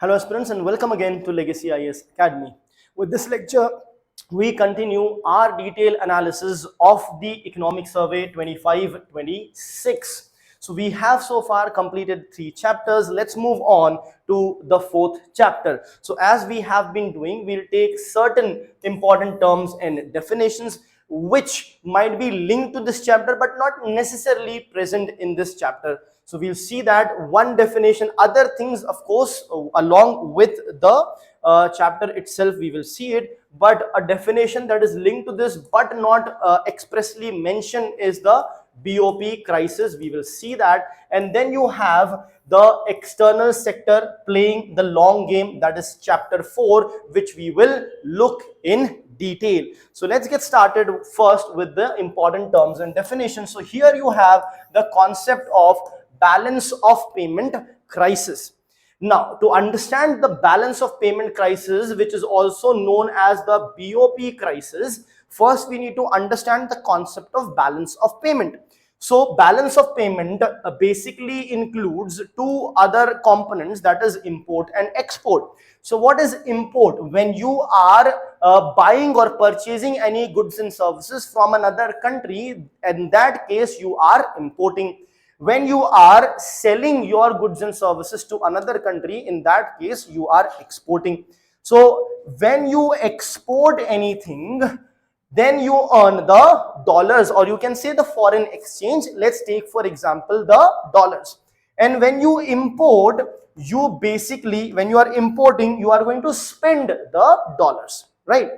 Hello aspirants and welcome again to Legacy IAS Academy. With this lecture, we continue our detailed analysis of the Economic Survey 25-26. So we have so far completed 3 chapters. Let's move on to the 4th chapter. So as we have been doing, we'll take certain important terms and definitions which might be linked to this chapter but not necessarily present in this chapter. So we'll see that one definition, other things of course along with the chapter itself we will see it, but a definition that is linked to this but not expressly mentioned is the BOP crisis. We will see that. And then you have the external sector playing the long game, that is chapter 4, which we will look in detail. So let's get started first with the important terms and definitions. So here you have the concept of balance of payment crisis. Now, to understand the balance of payment crisis, which is also known as the BOP crisis, first we need to understand the concept of balance of payment. So balance of payment basically includes 2 other components, that is import and export. So what is import? When you are buying or purchasing any goods and services from another country, in that case you are importing. When you are selling your goods and services to another country, in that case you are exporting. So when you export anything, then you earn the dollars, or you can say the foreign exchange. Let's take for example the dollars. And when you import, you basically, when you are importing, you are going to spend the dollars, right?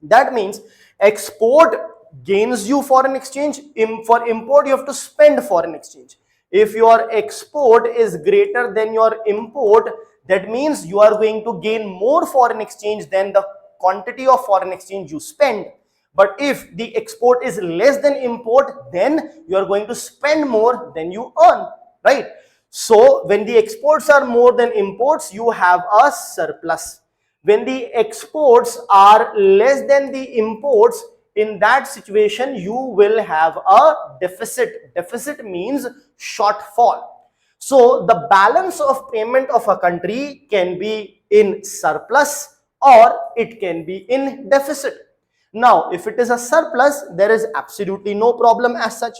That means export gains you foreign exchange. For import you have to spend foreign exchange. If your export is greater than your import, that means you are going to gain more foreign exchange than the quantity of foreign exchange you spend. But if the export is less than import, then you are going to spend more than you earn, right? So when the exports are more than imports, you have a surplus. When the exports are less than the imports, in that situation you will have a deficit. Deficit means shortfall. So the balance of payment of a country can be in surplus or it can be in deficit. Now, if it is a surplus, there is absolutely no problem as such.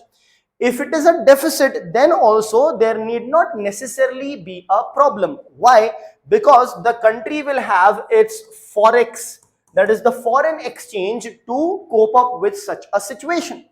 If it is a deficit, then also there need not necessarily be a problem. Why? Because the country will have its forex, that is the foreign exchange, to cope up with such a situation.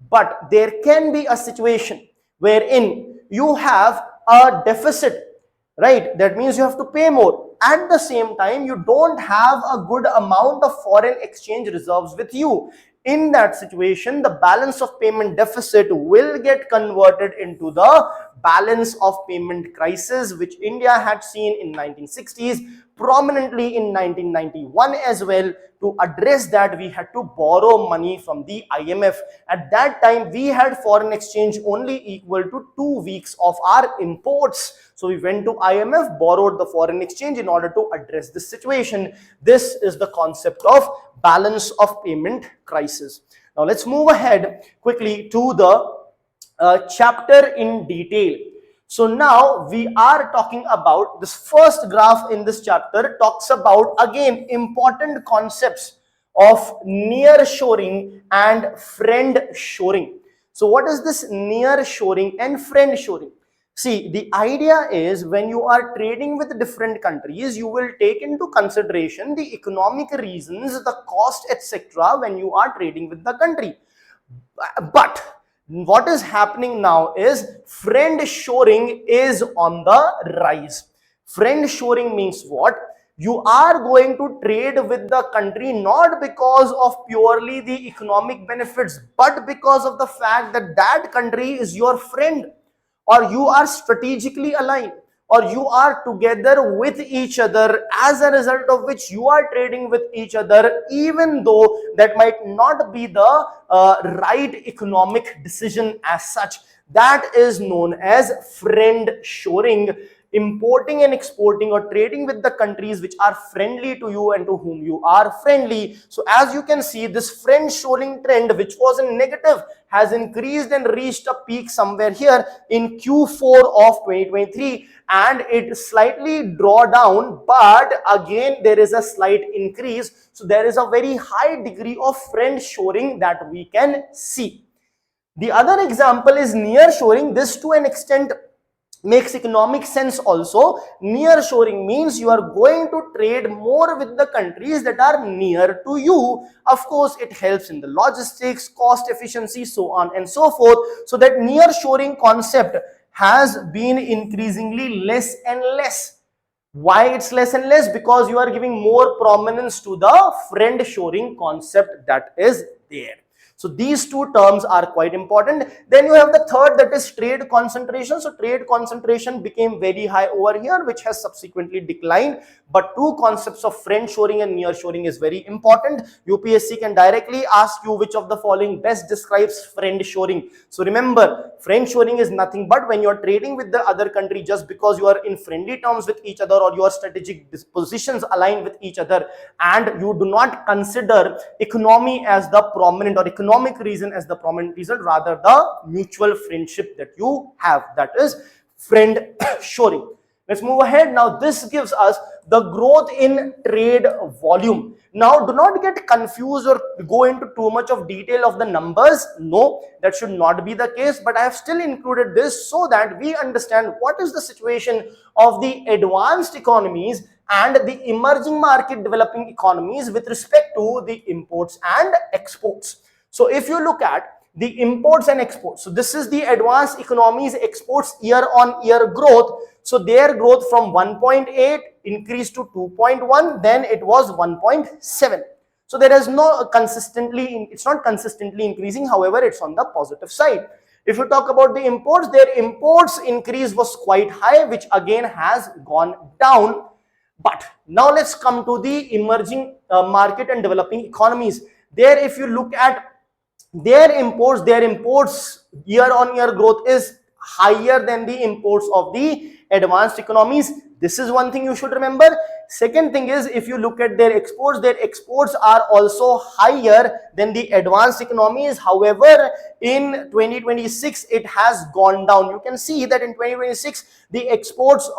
But there can be a situation wherein you have a deficit, right? That means you have to pay more. At the same time, you don't have a good amount of foreign exchange reserves with you. In that situation, the balance of payment deficit will get converted into the balance of payment crisis, which India had seen in 1960s, prominently in 1991 as well. To address that, we had to borrow money from the IMF. At that time, we had foreign exchange only equal to 2 weeks of our imports. So we went to IMF, borrowed the foreign exchange in order to address this situation. This is the concept of balance of payment crisis. Now let's move ahead quickly to the chapter in detail. So now we are talking about this first graph in this chapter, talks about again important concepts of near shoring and friend shoring. So what is this near shoring and friend shoring? See, the idea is when you are trading with different countries, you will take into consideration the economic reasons, the cost, etc. when you are trading with the country. But what is happening now is friend shoring is on the rise. Friend shoring means what? You are going to trade with the country not because of purely the economic benefits, but because of the fact that that country is your friend, or you are strategically aligned, or you are together with each other, as a result of which you are trading with each other, even though that might not be the right economic decision as such. That is known as friend shoring. importing and exporting or trading with the countries which are friendly to you and to whom you are friendly. So as you can see, this friend shoring trend, which was in negative, has increased and reached a peak somewhere here in Q4 of 2023, and it slightly draw down, but again there is a slight increase. So there is a very high degree of friend shoring that we can see. The other example is near shoring. This to an extent makes economic sense also. Near shoring means you are going to trade more with the countries that are near to you. Of course, it helps in the logistics, cost efficiency, so on and so forth. So that near shoring concept has been increasingly less and less. Why it's less and less? Because you are giving more prominence to the friend shoring concept that is there. So these two terms are quite important. Then you have the third, that is trade concentration. So trade concentration became very high over here, which has subsequently declined. But two concepts of friend shoring and near shoring is very important. UPSC can directly ask you which of the following best describes friend shoring. So remember, friend shoring is nothing but when you are trading with the other country just because you are in friendly terms with each other or your strategic positions align with each other, and you do not consider economy as the prominent or economic reason as the prominent reason, rather the mutual friendship that you have. That is friend shoring. Let's move ahead. Now this gives us the growth in trade volume. Now do not get confused or go into too much of detail of the numbers. No, that should not be the case, but I have still included this so that we understand what is the situation of the advanced economies and the emerging market developing economies with respect to the imports and exports. So if you look at the imports and exports, so this is the advanced economies exports year on year growth. So their growth from 1.8 increased to 2.1, then it was 1.7. So there is no consistently, it's not consistently increasing. However, it's on the positive side. If you talk about the imports, their imports increase was quite high, which again has gone down. But now let's come to the emerging market and developing economies. There, if you look at their imports year on year growth is higher than the imports of the advanced economies. This is one thing you should remember. Second thing is, if you look at their exports are also higher than the advanced economies. However, in 2026 it has gone down. You can see that in 2026 the imports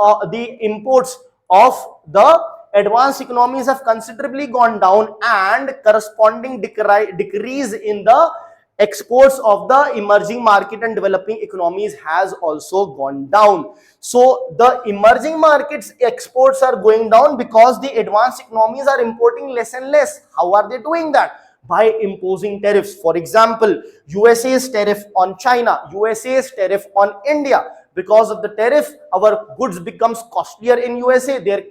of the advanced economies have considerably gone down, and corresponding decrease in the exports of the emerging market and developing economies has also gone down. So the emerging markets exports are going down because the advanced economies are importing less and less. How are they doing that? By imposing tariffs. For example, USA's tariff on China, USA's tariff on India. Because of the tariff, our goods becomes costlier in USA. Their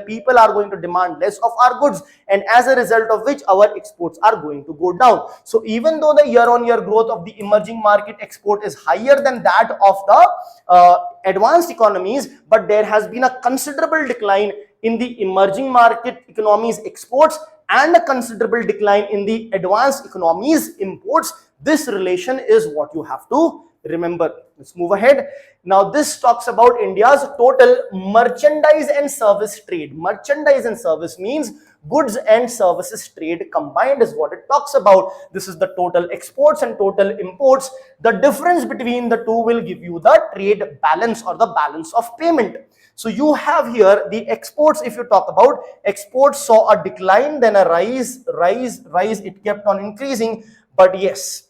people are going to demand less of our goods, and as a result of which our exports are going to go down. So even though the year-on-year growth of the emerging market export is higher than that of the advanced economies, but there has been a considerable decline in the emerging market economies exports and a considerable decline in the advanced economies imports. This relation is what you have to remember. Let's move ahead. Now this talks about India's total merchandise and service trade. Merchandise and service means goods and services trade combined is what it talks about. This is the total exports and total imports. The difference between the two will give you the trade balance or the balance of payment. So you have here the exports. If you talk about exports, saw a decline, then a rise, it kept on increasing. But yes,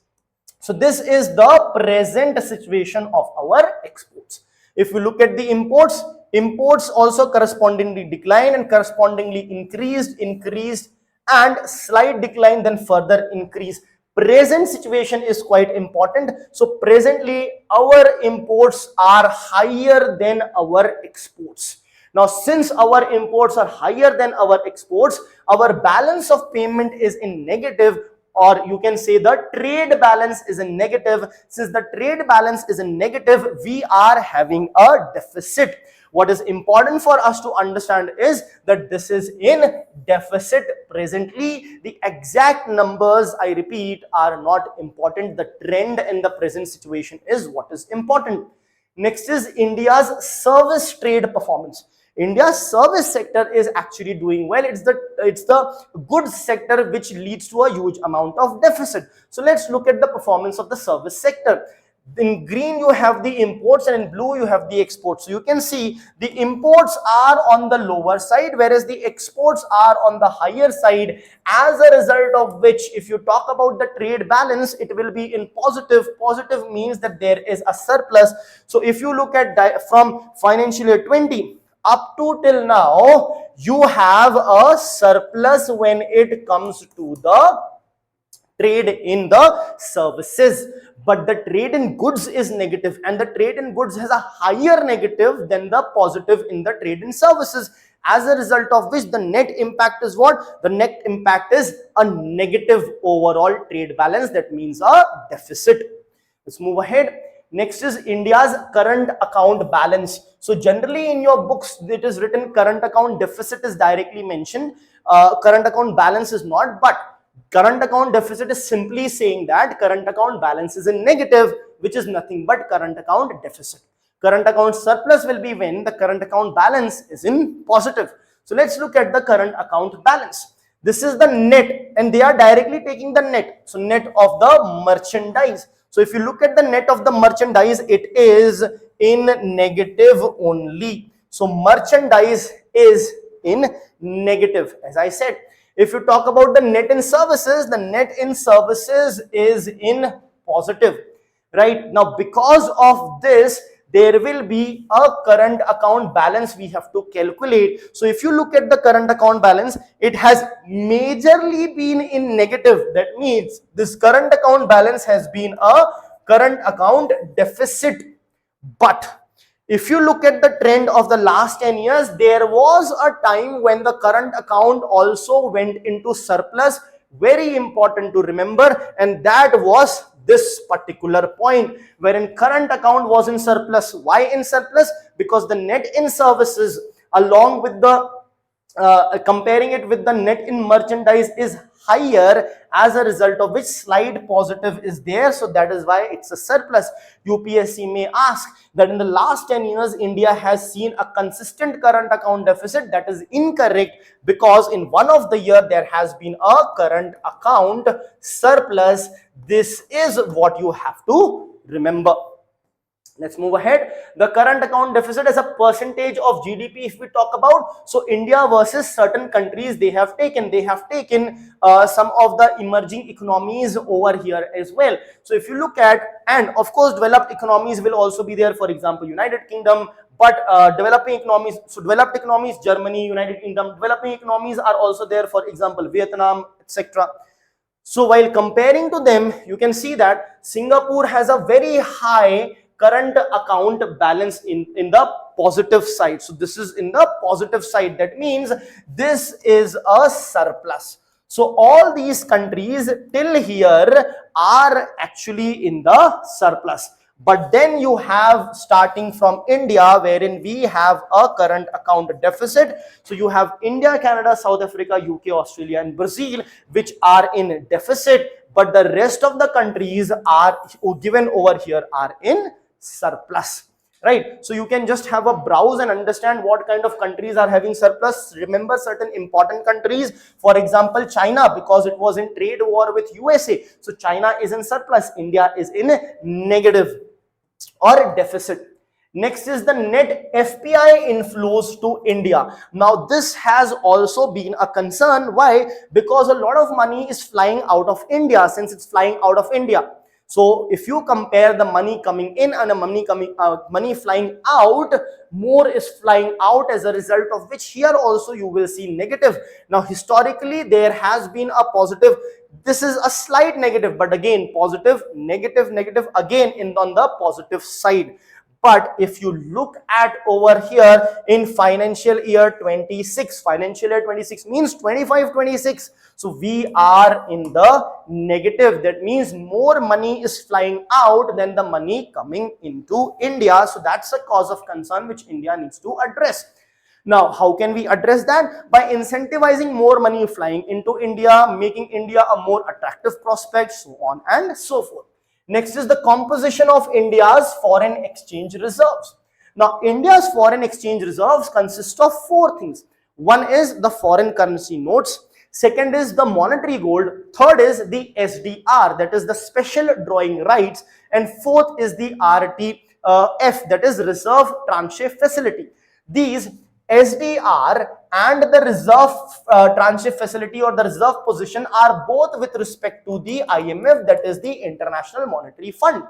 so this is the present situation of our exports. If you look at the imports also correspondingly decline and correspondingly increased, and slight decline, then further increase. Present situation is quite important. So presently our imports are higher than our exports. Now since our imports are higher than our exports, our balance of payment is in negative, or you can say the trade balance is in negative. Since the trade balance is in negative, we are having a deficit. What is important for us to understand is that this is in deficit presently. The exact numbers, I repeat, are not important. The trend in the present situation is what is important. Next is India's service trade performance. India's service sector is actually doing well. It's the goods sector which leads to a huge amount of deficit. So let's look at the performance of the service sector. In green you have the imports and in blue you have the exports. So you can see the imports are on the lower side whereas the exports are on the higher side, as a result of which if you talk about the trade balance, it will be in positive. Positive means that there is a surplus. So if you look at from financial year 20 up to till now, you have a surplus when it comes to the trade in the services, but the trade in goods is negative, and the trade in goods has a higher negative than the positive in the trade in services, as a result of which the net impact is what? The net impact is a negative overall trade balance. That means a deficit. Let's move ahead. Next is India's current account balance. So generally in your books it is written current account deficit is directly mentioned, current account balance is not, but current account deficit is simply saying that current account balance is in negative, which is nothing but current account deficit. Current account surplus will be when the current account balance is in positive. So let's look at the current account balance. This is the net, and they are directly taking the net. So net of the merchandise. So if you look at the net of the merchandise, it is in negative only. So merchandise is in negative, as I said. If you talk about the net in services, the net in services is in positive, right? Now, because of this, there will be a current account balance we have to calculate. So if you look at the current account balance, it has majorly been in negative. That means this current account balance has been a current account deficit. But if you look at the trend of the last 10 years, there was a time when the current account also went into surplus. Very important to remember, and that was this particular point wherein current account was in surplus. Why in surplus? Because the net in services along with the comparing it with the net in merchandise is higher, as a result of which slight positive is there. So that is why it's a surplus. UPSC may ask that in the last 10 years India has seen a consistent current account deficit. That is incorrect, because in one of the year there has been a current account surplus. This is what you have to remember. Let's move ahead. The current account deficit as a percentage of GDP, if we talk about, so India versus certain countries, they have taken some of the emerging economies over here as well. So if you look at, and of course developed economies will also be there, for example United Kingdom, but developing economies, so developed economies, Germany, United Kingdom. Developing economies are also there, for example Vietnam, etc. So while comparing to them, you can see that Singapore has a very high current account balance in the positive side. So this is in the positive side. That means this is a surplus. So all these countries till here are actually in the surplus. But then you have, starting from India, wherein we have a current account deficit. So you have India, Canada, South Africa, UK, Australia and Brazil, which are in deficit, but the rest of the countries are given over here are in surplus, right? So you can just have a browse and understand what kind of countries are having surplus. Remember certain important countries, for example China, because it was in trade war with USA, so China is in surplus, India is in negative or deficit. Next is the net FPI inflows to India. Now this has also been a concern. Why? Because a lot of money is flying out of India. Since it's flying out of India, so if you compare the money coming in and the money flying out, more is flying out, as a result of which here also you will see negative. Now historically there has been a positive. This is a slight negative, but again positive, negative, negative again on the positive side. But if you look at over here in financial year 26, financial year 26 means 25-26. So we are in the negative. That means more money is flying out than the money coming into India. So that's a cause of concern which India needs to address. Now, how can we address that? By incentivizing more money flying into India, making India a more attractive prospect, so on and so forth. Next is the composition of India's foreign exchange reserves. Now, India's foreign exchange reserves consist of four things. One is the foreign currency notes. Second is the monetary gold. Third is the SDR, that is the special drawing rights. And fourth is the RTF, that is reserve tranche facility. These SDR and the reserve tranche facility or the reserve position are both with respect to the IMF, that is the International Monetary Fund.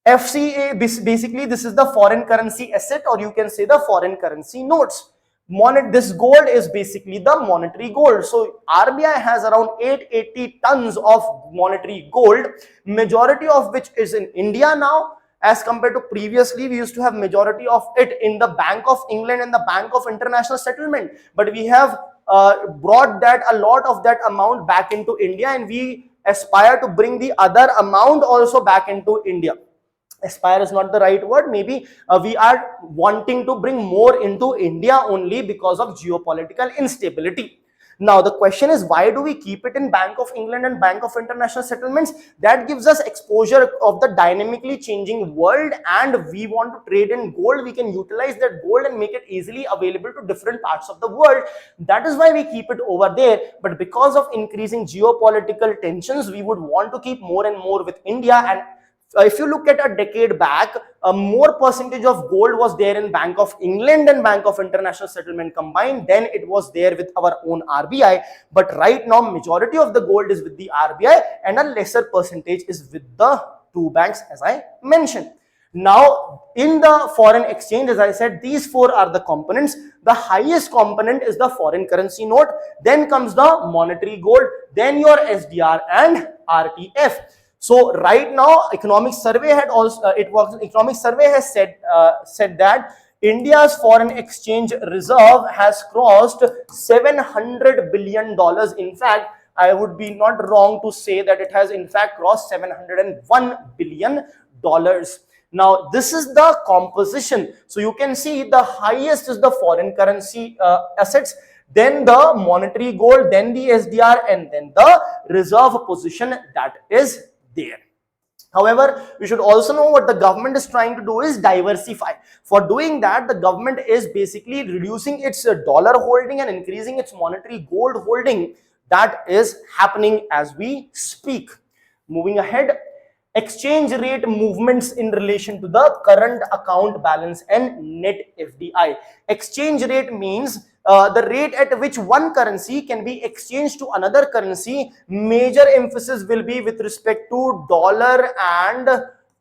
FCA, basically this is the foreign currency asset, or you can say the foreign currency notes. This gold is basically the monetary gold. So RBI has around 880 tons of monetary gold, majority of which is in India now, as compared to previously we used to have majority of it in the Bank of England and the Bank of International Settlement, but we have brought that a lot of that amount back into India, and we aspire to bring the other amount also back into India. Aspire is not the right word, maybe we are wanting to bring more into India only because of geopolitical instability. Now the question is, why do we keep it in Bank of England and Bank of International Settlements? That gives us exposure of the dynamically changing world, and we want to trade in gold. We can utilize that gold and make it easily available to different parts of the world. That is why we keep it over there. But because of increasing geopolitical tensions, we would want to keep more and more with India. And if you look at a decade back, a more percentage of gold was there in Bank of England and Bank of International Settlement combined. Then it was there with our own RBI. But right now, majority of the gold is with the RBI and a lesser percentage is with the two banks, as I mentioned. Now, in the foreign exchange, as I said, these four are the components. The highest component is the foreign currency note. Then comes the monetary gold. Then your SDR and RTF. So right now, economic survey had also economic survey has said that India's foreign exchange reserve has crossed $700 billion. In fact, I would be not wrong to say that it has in fact crossed $701 billion. Now this is the composition. So you can see the highest is the foreign currency assets, then the monetary gold, then the SDR, and then the reserve position that is there. However, we should also know what the government is trying to do is diversify. For doing that, the government is basically reducing its dollar holding and increasing its monetary gold holding. That is happening as we speak. Moving ahead, exchange rate movements in relation to the current account balance and net FDI. Exchange rate means the rate at which one currency can be exchanged to another currency. Major emphasis will be with respect to dollar and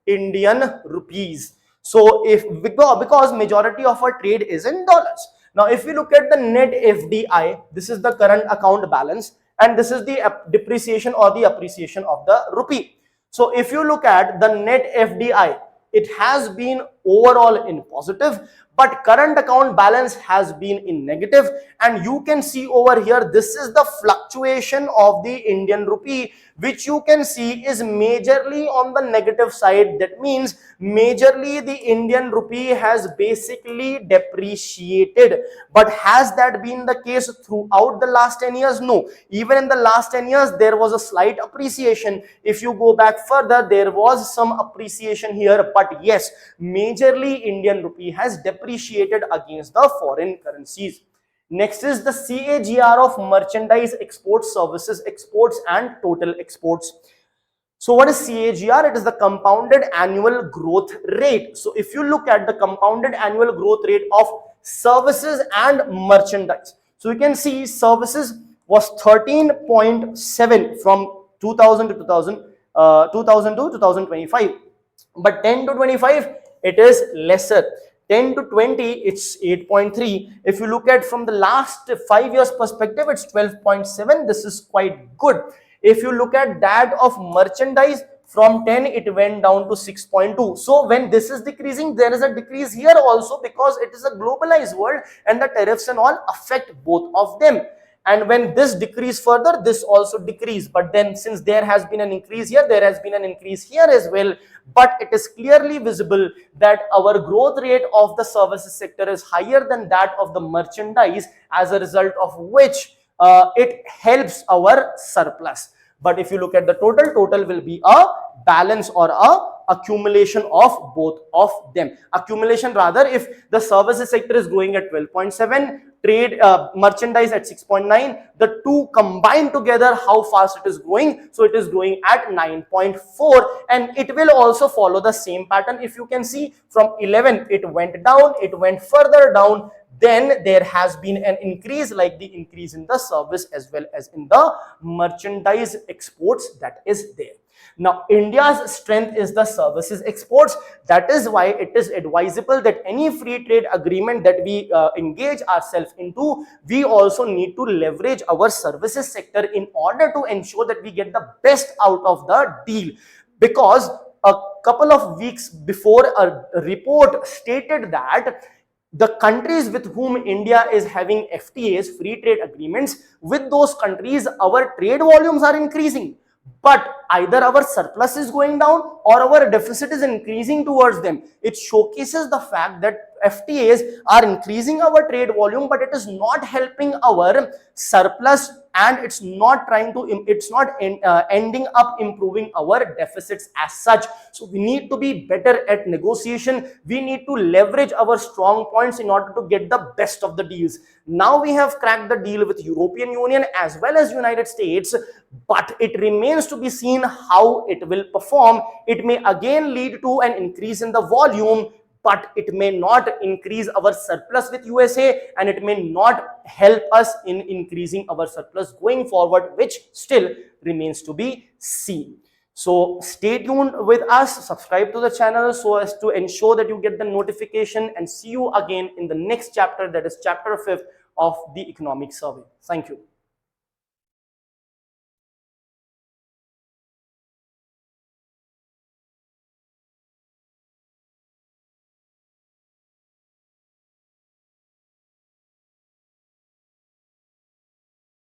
Indian rupees. So because majority of our trade is in dollars. Now if we look at the net FDI, this is the current account balance, and this is the depreciation or the appreciation of the rupee. So if you look at the net FDI, it has been overall in positive, but current account balance has been in negative. And you can see over here, this is the fluctuation of the Indian rupee, which you can see is majorly on the negative side. That means majorly the Indian rupee has basically depreciated. But has that been the case throughout the last 10 years? No. Even in the last 10 years, there was a slight appreciation. If you go back further, there was some appreciation here. But yes, majorly Indian rupee has depreciated against the foreign currencies. Next is the CAGR of merchandise exports, services exports, and total exports. So what is CAGR? It is the compounded annual growth rate. So if you look at the compounded annual growth rate of services and merchandise, so you can see services was 13.7 from 2000 to 2025, but 10 to 25 it is lesser. 10 to 20 it's 8.3. If you look at from the last 5 years perspective, it's 12.7. This is quite good. If you look at that of merchandise, from 10 it went down to 6.2. So when this is decreasing, there is a decrease here also, because it is a globalized world and the tariffs and all affect both of them. And when this decrease further, this also decrease. But then since there has been an increase here, there has been an increase here as well. But it is clearly visible that our growth rate of the services sector is higher than that of the merchandise, as a result of which it helps our surplus. But if you look at the total will be a balance or a accumulation of both of them. Accumulation rather, if the services sector is growing at 12.7, trade merchandise at 6.9, the two combined together, how fast it is growing? So it is growing at 9.4, and it will also follow the same pattern. If you can see, from 11 it went down, it went further down, then there has been an increase, like the increase in the service as well as in the merchandise exports that is there. Now, India's strength is the services exports. That is why it is advisable that any free trade agreement that we engage ourselves into, we also need to leverage our services sector in order to ensure that we get the best out of the deal. Because a couple of weeks before, a report stated that the countries with whom India is having FTAs, free trade agreements, with those countries, our trade volumes are increasing. But either our surplus is going down or our deficit is increasing towards them. It showcases the fact that FTAs are increasing our trade volume, but it is not helping our surplus, and it's not ending up improving our deficits as such. So we need to be better at negotiation. We need to leverage our strong points in order to get the best of the deals. Now we have cracked the deal with European Union as well as United States, but it remains to be seen how it will perform. It may again lead to an increase in the volume, but it may not increase our surplus with USA, and it may not help us in increasing our surplus going forward, which still remains to be seen. So stay tuned with us, subscribe to the channel so as to ensure that you get the notification, and see you again in the next chapter, that is chapter 5 of the economic survey. Thank you.